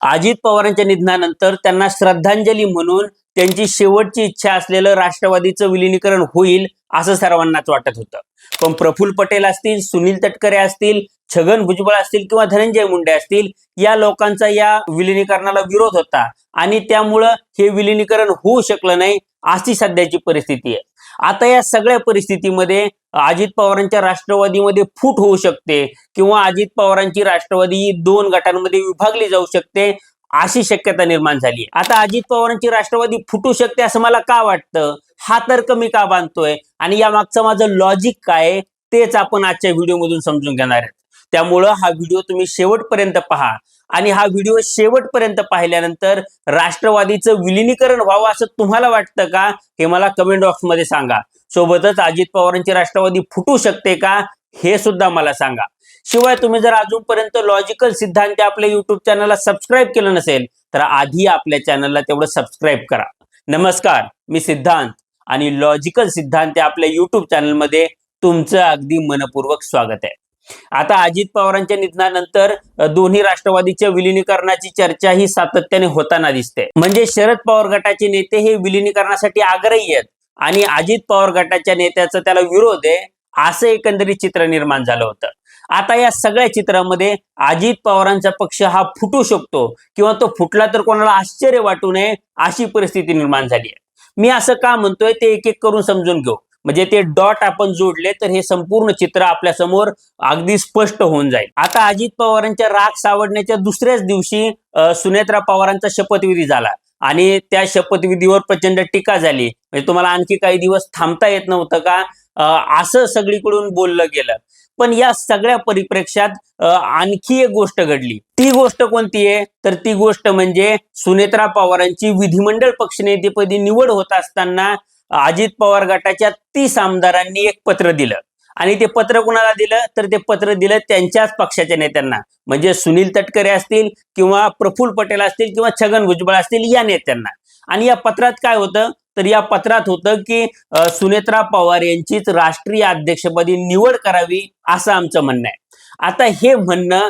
अजित पवारांच्या निधनानंतर त्यांना श्रद्धांजली म्हणून त्यांची शेवटची इच्छा असलेलं राष्ट्रवादीचं विलीनीकरण होईल असं सर्वांनाच वाटत होतं. पण प्रफुल्ल पटेल असतील, सुनील तटकरे असतील, छगन भुजबळ असतील किंवा धनंजय मुंडे असतील, या लोकांचा या विलीनीकरणाला विरोध होता आणि त्यामुळं हे विलीनीकरण होऊ शकलं नाही अशी सध्याची परिस्थिती आहे. आता या सगळ्या परिस्थितीमध्ये अजित पवारांच्या राष्ट्रवादीमध्ये फूट होऊ शकते किंवा अजित पवारांची राष्ट्रवादी 2 गटांमध्ये विभागली जाऊ शकते अशी शक्यता निर्माण झाली. आता अजित पवारांची राष्ट्रवादी फुटू शकते असं मला का वाटतं, हा तर्क मी का बांधतोय आणि या मागचं माझं लॉजिक काय आहे तेच आपण आजच्या व्हिडिओमधून समजून घेणार आहेत. त्यामुळं हा व्हिडिओ तुम्ही शेवटपर्यंत पहा आणि हा व्हिडिओ शेवटपर्यंत पाहिल्यानंतर राष्ट्रवादीचं विलीनीकरण व्हावं असं तुम्हाला वाटतं का हे मला कमेंट बॉक्समध्ये सांगा. सोबतच अजित पवारांची राष्ट्रवादी फुटू शकते का हे सुद्धा मला सांगा. शिवाय तुम्ही जर अजूनपर्यंत लॉजिकल सिद्धांत आपल्या युट्यूब चॅनलला सबस्क्राईब केलं नसेल तर आधी आपल्या चॅनलला तेवढं सबस्क्राईब करा. नमस्कार, मी सिद्धांत आणि लॉजिकल सिद्धांत आपल्या युट्यूब चॅनलमध्ये तुमचं अगदी मनपूर्वक स्वागत आहे. आता अजित पवारांच्या निधनानंतर दोन्ही राष्ट्रवादीच्या विलीनीकरणाची चर्चा ही सातत्याने होताना दिसते. म्हणजे शरद पवार गटाचे नेते हे विलीनीकरणासाठी आग्रही आहेत आणि अजित पवार गटाच्या नेत्याचा त्याला विरोध आहे असं एकंदरीत चित्र निर्माण झालं होतं. आता या सगळ्या चित्रामध्ये अजित पवारांचा पक्ष हा फुटू शकतो किंवा तो फुटला तर कोणाला आश्चर्य वाटू नये अशी परिस्थिती निर्माण झाली आहे. मी असं का म्हणतोय ते एक एक करून समजून घेऊ. म्हणजे ते डॉट आपण जोडले तर हे संपूर्ण चित्र आपल्या समोर अगदी स्पष्ट होऊन जाईल. आता अजित पवारांच्या राग सावडण्याच्या दुसऱ्याच दिवशी सुनेत्रा पवारांचा शपथविधी झाला आणि त्या शपथविधीवर प्रचंड टीका झाली. म्हणजे तुम्हाला आणखी काही दिवस थांबता येत नव्हतं का असं सगळीकडून बोललं गेलं. पण या सगळ्या परिप्रेक्ष्यात आणखी एक गोष्ट घडली. ती गोष्ट कोणती आहे तर ती गोष्ट म्हणजे सुनेत्रा पवारांची विधिमंडळ पक्षनेतेपदी निवड होत असताना अजित पवार गटाच्या 30 आमदारांनी एक पत्र दिलं आणि ते पत्र कुणाला दिलं तर ते पत्र दिलं त्यांच्याच पक्षाच्या नेत्यांना, म्हणजे सुनील तटकरे असतील किंवा प्रफुल्ल पटेल असतील किंवा छगन भुजबळ असतील या नेत्यांना. आणि या पत्रात काय होतं तर या पत्रात होतं की सुनेत्रा पवार यांचीच राष्ट्रीय अध्यक्षपदी निवड करावी असं आमचं म्हणणं आहे. आता हे म्हणणं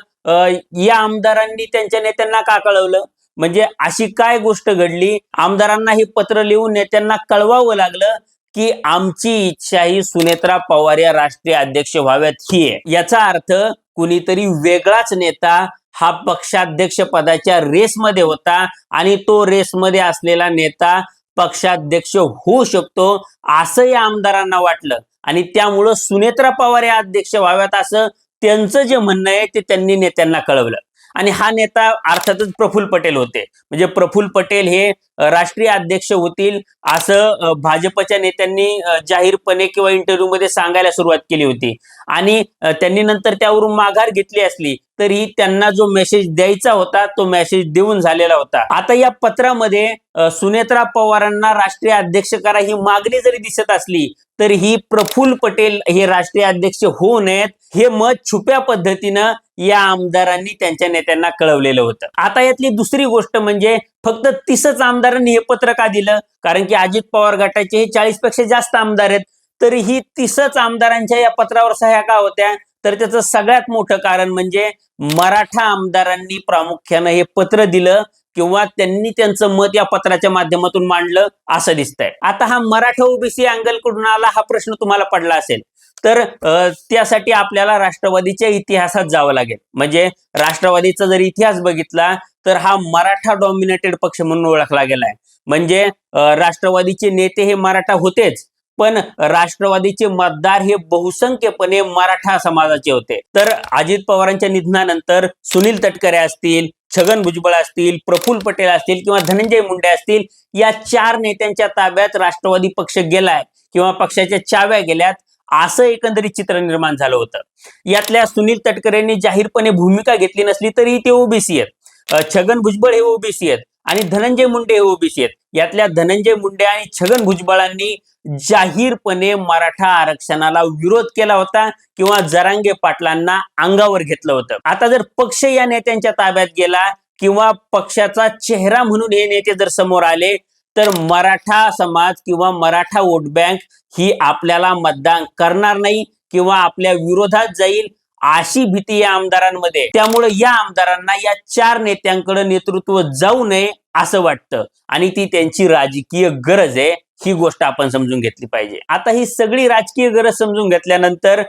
या आमदारांनी त्यांच्या नेत्यांना का कळवलं, म्हणजे अशी काय गोष्ट घडली आमदारांना हे पत्र लिहून नेत्यांना कळवावं लागलं की आमची इच्छा ही सुनेत्रा पवार या राष्ट्रीय अध्यक्ष व्हाव्यात ही आहे. याचा अर्थ कुणीतरी वेगळाच नेता हा पक्षाध्यक्ष पदाच्या रेसमध्ये होता आणि तो रेसमध्ये असलेला नेता पक्षाध्यक्ष होऊ शकतो असं या आमदारांना वाटलं आणि त्यामुळं सुनेत्रा पवार या अध्यक्ष व्हाव्यात असं त्यांचं जे म्हणणं आहे ते त्यांनी नेत्यांना कळवलं. आणि हा नेता अर्थातच प्रफुल्ल पटेल होते. म्हणजे प्रफुल्ल पटेल हे राष्ट्रीय अध्यक्ष होतील असं भाजपच्या नेत्यांनी जाहीरपणे किंवा इंटरव्ह्यूमध्ये सांगायला सुरुवात केली होती आणि त्यांनी नंतर त्यावरून माघार घेतली असली तरी त्यांना जो मेसेज द्यायचा होता तो मेसेज देऊन झालेला होता. आता या पत्रामध्ये सुनेत्रा पवारांना राष्ट्रीय अध्यक्ष करा ही मागणी जरी दिसत असली तरी ही प्रफुल्ल पटेल हे राष्ट्रीय अध्यक्ष होऊ नयेत हे मत छुप्या पद्धतीनं या आमदारांनी त्यांच्या नेत्यांना कळवलेलं होतं. आता यातली दुसरी गोष्ट म्हणजे फक्त 30च आमदारांनी हे पत्र का दिलं, कारण की अजित पवार गटाचे हे 40 पेक्षा जास्त आमदार आहेत. तरी ही 30च आमदारांच्या या पत्रावर सह्या का होत्या तर त्याचं सगळ्यात मोठं कारण म्हणजे मराठा आमदारांनी प्रामुख्यानं हे पत्र दिलं किंवा त्यांनी त्यांचं मत या पत्राच्या माध्यमातून मांडलं असं दिसतंय. आता हा मराठा ओबीसी अँगल कुठून आला हा प्रश्न तुम्हाला पडला असेल तर त्यासाठी आपल्याला राष्ट्रवादीच्या इतिहासात जावं लागेल. म्हणजे राष्ट्रवादीचा जर इतिहास बघितला तर हा मराठा डॉमिनेटेड पक्ष म्हणून ओळखला गेलाय. म्हणजे राष्ट्रवादीचे नेते हे मराठा होतेच पण राष्ट्रवादीचे मतदार हे बहुसंख्यपणे मराठा समाजाचे होते. तर अजित पवारांच्या निधनानंतर सुनील तटकरे असतील, छगन भुजबळ असतील, प्रफुल्ल पटेल असतील किंवा धनंजय मुंडे असतील या 4 नेत्यांच्या ताब्यात राष्ट्रवादी पक्ष गेलाय किंवा पक्षाच्या चाव्या गेल्यात असं एकंदरीत चित्र निर्माण झालं होतं. यातल्या सुनील तटकरेंनी जाहीरपणे भूमिका घेतली नसली तरी ते ओबीसी आहेत, छगन भुजबळ हे ओबीसी आहेत आणि धनंजय मुंडे हे ओबीसी आहेत. यातल्या धनंजय मुंडे आणि छगन भुजबळांनी जाहीरपणे मराठा आरक्षणाला विरोध केला होता किंवा जरांगे पाटलांना अंगावर घेतलं होतं. आता जर पक्ष या नेत्यांच्या ताब्यात गेला किंवा पक्षाचा चेहरा म्हणून हे नेते जर समोर आले तर मराठा समाज किंवा मराठा वोट बँक ही आपल्याला मतदान करणार नाही किंवा आपल्या विरोधात जाईल अशी भीती या आमदारांमध्ये. त्यामुळे या आमदारांना या 4 नेत्यांकडे नेतृत्व जाऊ नये असं वाटतं आणि ती त्यांची राजकीय गरज आहे. ही गोष्ट आपण समजून घेतली पाहिजे. आता ही सगळी राजकीय गरज समजून घेतल्यानंतर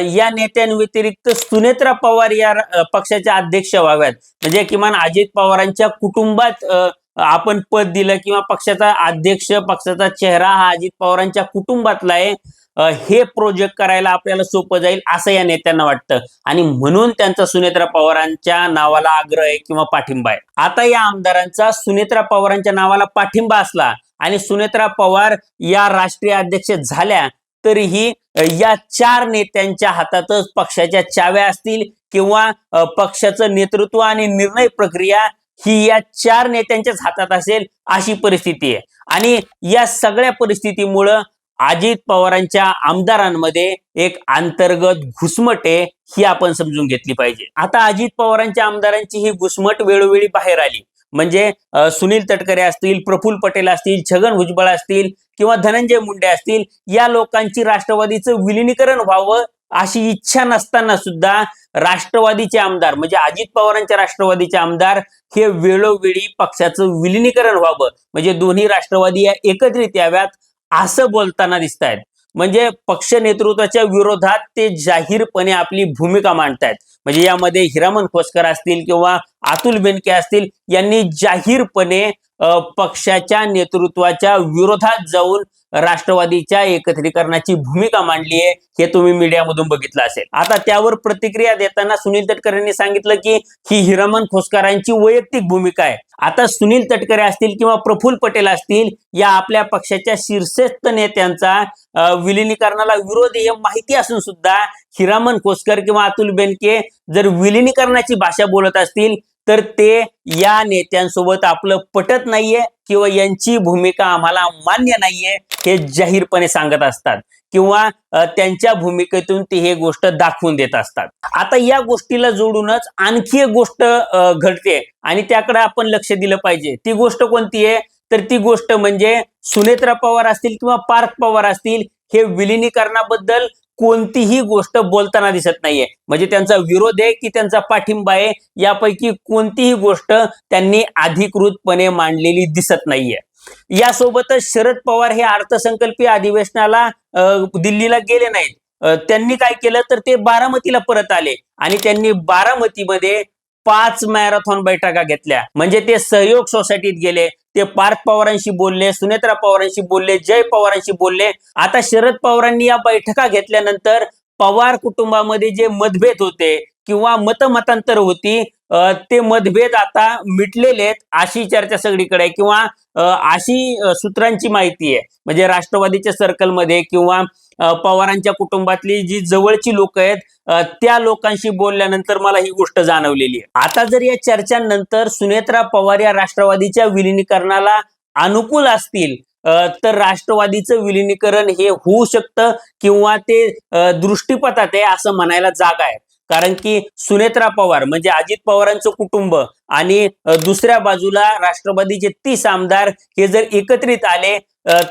या नेत्यांव्यतिरिक्त सुनेत्रा पवार या पक्षाच्या अध्यक्ष व्हाव्यात, म्हणजे किमान अजित पवारांच्या कुटुंबात आपण पद दिलं किंवा पक्षाचा अध्यक्ष, पक्षाचा चेहरा हा अजित पवारांच्या कुटुंबातला आहे, हे प्रोजेक्ट करायला आपल्याला सोपं जाईल असं या नेत्यांना वाटतं आणि म्हणून त्यांचा सुनेत्रा पवारांच्या नावाला आग्रह आहे किंवा पाठिंबा आहे. आता या आमदारांचा सुनेत्रा पवारांच्या नावाला पाठिंबा असला आणि सुनेत्रा पवार या राष्ट्रीय अध्यक्ष झाल्या तरीही या 4 नेत्यांच्या हातातच पक्षाच्या चाव्या असतील किंवा पक्षाचं नेतृत्व आणि निर्णय प्रक्रिया ही या 4 नेत्यांच्याच हातात असेल अशी परिस्थिती आहे. आणि या सगळ्या परिस्थितीमुळं अजित पवारांच्या आमदारांमध्ये एक अंतर्गत घुसमट आहे, ही आपण समजून घेतली पाहिजे. आता अजित पवारांच्या आमदारांची ही घुसमट वेळोवेळी बाहेर आली. म्हणजे सुनील तटकरे असतील, प्रफुल्ल पटेल असतील, छगन भुजबळ असतील किंवा धनंजय मुंडे असतील, या लोकांची राष्ट्रवादीचं विलिनीकरण व्हावं अशी इच्छा नसताना सुद्धा राष्ट्रवादीचे आमदार म्हणजे अजित पवारांच्या राष्ट्रवादीचे आमदार हे वेळोवेळी पक्षाचं विलिनीकरण व्हावं म्हणजे दोन्ही राष्ट्रवादी एकत्रित याव्यात असं बोलताना दिसत आहेत. म्हणजे पक्ष नेतृत्वाच्या विरोधात ते जाहीरपणे आपली भूमिका मांडतायत. म्हणजे यामध्ये हिरामन खोसकर असतील किंवा अतुल बेनके असतील, यांनी जाहीरपणे पक्षाच्या नेतृत्वाच्या विरोधात जाऊन राष्ट्रवादीच्या एकत्रीकरणाची भूमिका मांडली आहे. हे तुम्ही मीडियामधून बघितलं असेल. आता त्यावर प्रतिक्रिया देताना सुनील तटकरे यांनी सांगितलं की ही हिरामन खोसकरांची वैयक्तिक भूमिका आहे. आता सुनील तटकरे असतील किंवा प्रफुल्ल पटेल असतील, या आपल्या पक्षाच्या शीर्षस्थ नेत्यांचा विलिनीकरणाला विरोध हे माहिती असून सुद्धा हिरामन खोसकर किंवा अतुल बेनके जर विलिनीकरणाची भाषा बोलत असतील तर ते या नेत्यांसोबत आपलं पटत नाहीये किंवा यांची भूमिका आम्हाला मान्य नाहीये हे जाहीरपणे सांगत असतात किंवा त्यांच्या भूमिकेतून ते हे गोष्ट दाखवून देत असतात. आता या गोष्टीला जोडूनच आणखी एक गोष्ट घडते आणि त्याकडे आपण लक्ष दिलं पाहिजे. ती गोष्ट कोणती आहे तर ती गोष्ट म्हणजे सुनेत्रा पवार असतील किंवा पार्थ पवार असतील, हे विलिनीकरणाबद्दल कोणतीही गोष्ट बोलताना दिसत नाहीये. म्हणजे त्यांचा विरोध आहे की त्यांचा पाठिंबा आहे, यापैकी कोणतीही गोष्ट त्यांनी अधिकृतपणे मांडलेली दिसत नाहीये. यासोबतच शरद पवार हे अर्थसंकल्पीय अधिवेशनाला दिल्लीला गेले नाहीत. त्यांनी काय केलं तर ते बारामतीला परत आले आणि त्यांनी बारामतीमध्ये 5 मॅरेथॉन बैठका घेतल्या. म्हणजे ते सहयोग सोसायटीत गेले, ते पार्थ पवारांशी बोलले, सुनेत्रा पवारांशी बोलले, जय पवारांशी बोलले. आता शरद पवारांनी या बैठका घेतल्यानंतर पवार कुटुंबामध्ये जे मतभेद होते किंवा मतमतांतर होती, ते मतभेद आता मिटलेले आहेत अशी चर्चा सगळीकडे आहे किंवा अशी सूत्रांची माहिती आहे. म्हणजे राष्ट्रवादीच्या सर्कलमध्ये किंवा पवारांच्या कुटुंबातली जी जवळची लोक आहेत त्या लोकांशी बोलल्यानंतर मला ही गोष्ट जाणवलेली आहे. आता जर या चर्चांनंतर सुनेत्रा पवार या राष्ट्रवादीच्या विलिनीकरणाला अनुकूल असतील तर राष्ट्रवादीचं विलिनीकरण हे होऊ शकतं किंवा ते दृष्टीपथात आहे असं म्हणायला जागा आहे. कारण की सुनेत्रा पवार म्हणजे अजित पवारांचं कुटुंब आणि दुसऱ्या बाजूला राष्ट्रवादीचे 30 आमदार हे जर एकत्रित आले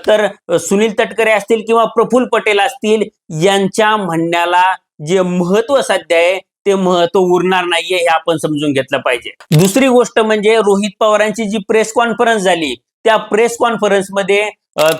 तर सुनील तटकरे असतील किंवा प्रफुल्ल पटेल असतील, यांच्या म्हणण्याला जे महत्व सध्या आहे ते महत्व उरणार नाहीये हे आपण समजून घेतलं पाहिजे. दुसरी गोष्ट म्हणजे रोहित पवारांची जी प्रेस कॉन्फरन्स झाली, त्या प्रेस कॉन्फरन्समध्ये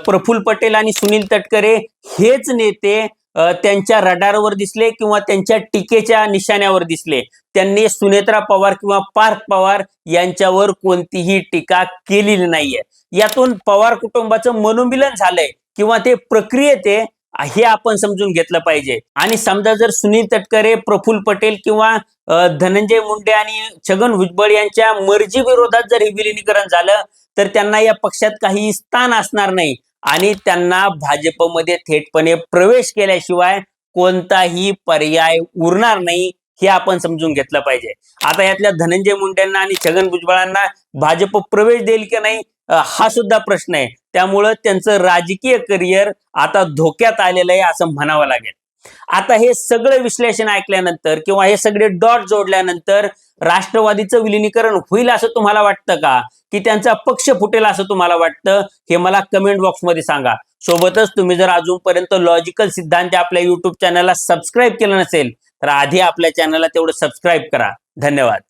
प्रफुल्ल पटेल आणि सुनील तटकरे हेच नेते त्यांच्या रडारवर दिसले किंवा त्यांच्या टीकेच्या निशाण्यावर दिसले. त्यांनी सुनेत्रा पवार किंवा पार्थ पवार यांच्यावर कोणतीही टीका केलेली नाहीये. यातून पवार कुटुंबाचं मनोमिलन झालंय किंवा ते प्रक्रियेत आहे हे आपण समजून घेतलं पाहिजे. आणि समजा जर सुनील तटकरे, प्रफुल्ल पटेल किंवा धनंजय मुंडे आणि छगन भुजबळ यांच्या मर्जी विरोधात जर हे विलिनीकरण झालं तर त्यांना या पक्षात काही स्थान असणार नाही आणि त्यांना भाजपमध्ये थेटपणे प्रवेश केल्याशिवाय कोणताही पर्याय उरणार नाही हे आपण समजून घेतलं पाहिजे. आता यातल्या धनंजय मुंडेंना आणि छगन भुजबळांना भाजप प्रवेश देईल की नाही हा सुद्धा प्रश्न आहे. त्यामुळं त्यांचं राजकीय करिअर आता धोक्यात आलेलं आहे असं म्हणावं लागेल. आता हे सगळं विश्लेषण ऐकल्यानंतर किंवा हे सगळे डॉट जोडल्यानंतर राष्ट्रवादीचं विलिनीकरण होईल असं तुम्हाला वाटतं का की त्यांचा पक्ष फुटेल असं तुम्हाला वाटतं हे मला कमेंट बॉक्समध्ये सांगा. सोबतच तुम्ही जर अजूनपर्यंत लॉजिकल सिद्धांत आपल्या युट्यूब चॅनलला सबस्क्राईब केलं नसेल तर आधी आपल्या चॅनलला तेवढं सबस्क्राईब करा. धन्यवाद.